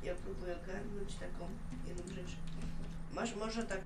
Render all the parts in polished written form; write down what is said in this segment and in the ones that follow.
Ja próbuję ogarnąć taką jedną rzecz. Masz może tak...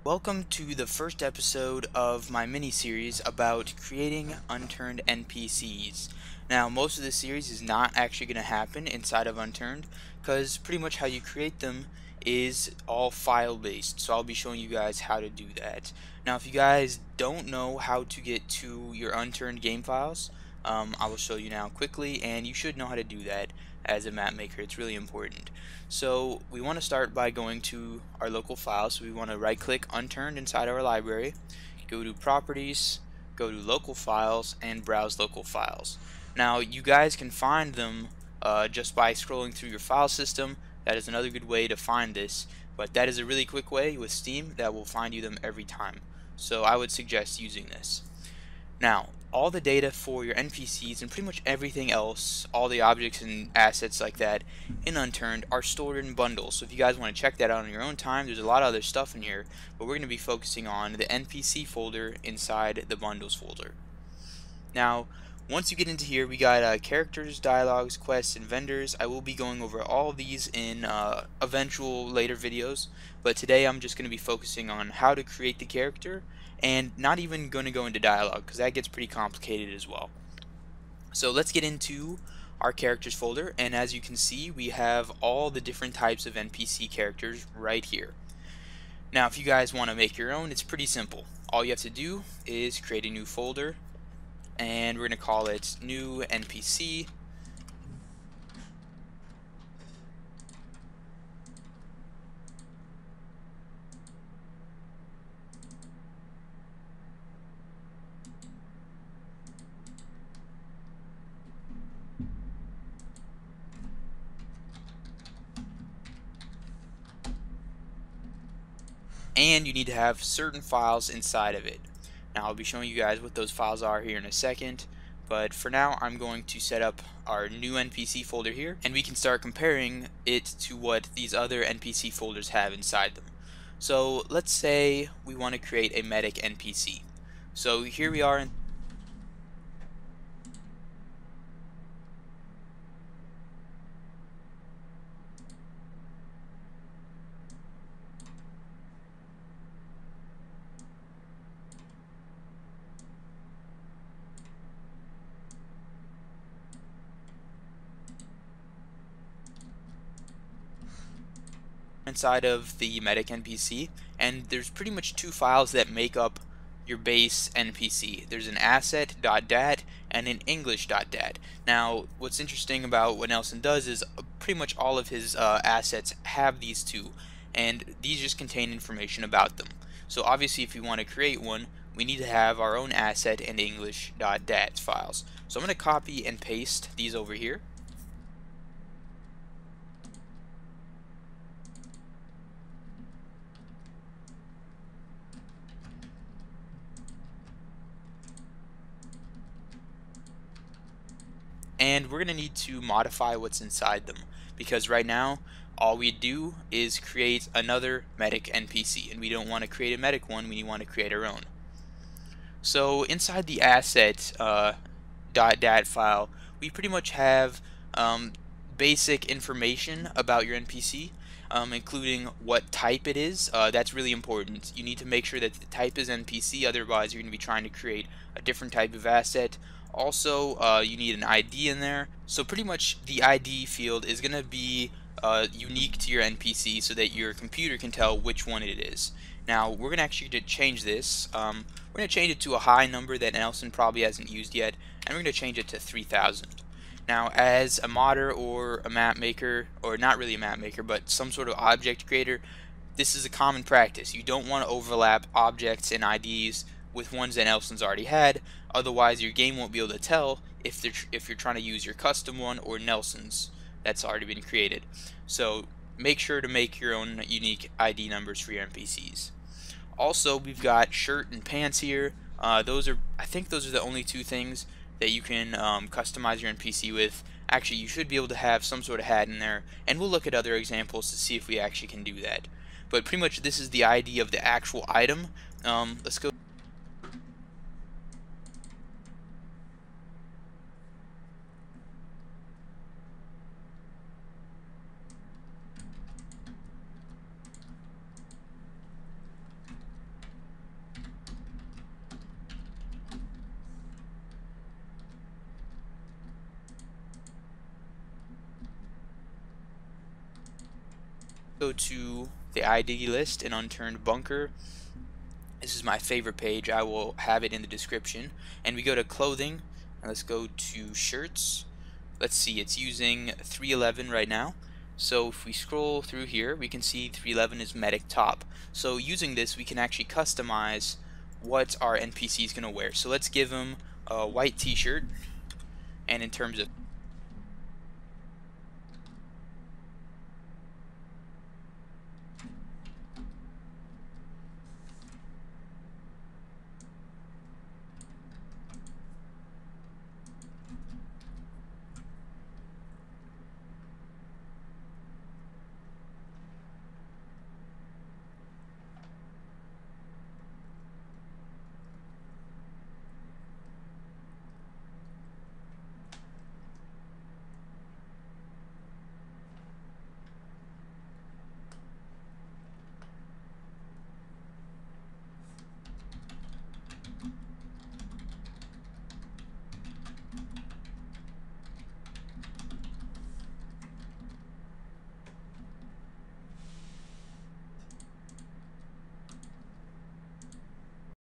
Welcome to the first episode of my mini-series about creating unturned NPCs. Now, most of this series is not actually going to happen inside of Unturned, because pretty much how you create them is all file-based, so I'll be showing you guys how to do that. Now, if you guys don't know how to get to your unturned game files, I will show you now quickly, and you should know how to do that as a map maker. It's really important. So we want to start by going to our local files. So we want to right click unturned inside our library, go to properties, go to local files, and browse local files. Now you guys can find them just by scrolling through your file system. That is another good way to find this, but that is a really quick way with Steam that will find you them every time. So I would suggest using this. Now, all the data for your NPCs and pretty much everything else, all the objects and assets like that in Unturned are stored in bundles. So if you guys want to check that out on your own time, there's a lot of other stuff in here, but we're going to be focusing on the NPC folder inside the bundles folder. Now, once you get into here, we got characters, dialogues, quests, and vendors. I will be going over all of these in eventual later videos, but today I'm just going to be focusing on how to create the character, and not even going to go into dialogue because that gets pretty complicated as well. So let's get into our characters folder, and as you can see, we have all the different types of NPC characters right here. Now if you guys want to make your own, it's pretty simple. All you have to do is create a new folder, and we're going to call it new NPC. And you need to have certain files inside of it. Now I'll be showing you guys what those files are here in a second, but for now I'm going to set up our new NPC folder here, and we can start comparing it to what these other NPC folders have inside them. So let's say we want to create a medic NPC. So here we are in inside of the medic NPC, and there's pretty much two files that make up your base NPC. There's an asset.dat and an english.dat. Now what's interesting about what Nelson does is pretty much all of his assets have these two, and these just contain information about them. So obviously if we want to create one, we need to have our own asset and english.dat files. So I'm going to copy and paste these over here. And we're going to need to modify what's inside them, because right now all we do is create another medic NPC, and we don't want to create a medic one, we want to create our own. So inside the asset .dat file, we pretty much have basic information about your NPC, including what type it is. That's really important. You need to make sure that the type is NPC, otherwise you're going to be trying to create a different type of asset. Also, you need an ID in there. So pretty much the ID field is going to be unique to your NPC so that your computer can tell which one it is. Now we're going to actually change this. We're going to change it to a high number that Nelson probably hasn't used yet, and we're going to change it to 3000. Now as a modder or a map maker, or not really a map maker, but some sort of object creator, this is a common practice. You don't want to overlap objects and IDs with ones that Nelson's already had, otherwise your game won't be able to tell if you're trying to use your custom one or Nelson's that's already been created. So make sure to make your own unique ID numbers for your NPCs. Also, we've got shirt and pants here. I think those are the only two things that you can customize your NPC with. Actually, you should be able to have some sort of hat in there, and we'll look at other examples to see if we actually can do that. But pretty much this is the ID of the actual item. Let's go. Go to the ID list and unturned bunker. This is my favorite page. I will have it in the description. And we go to clothing, and let's go to shirts. Let's see, it's using 311 right now. So if we scroll through here, we can see 311 is medic top. So using this, we can actually customize what our NPC is going to wear. So let's give him a white t-shirt, and in terms of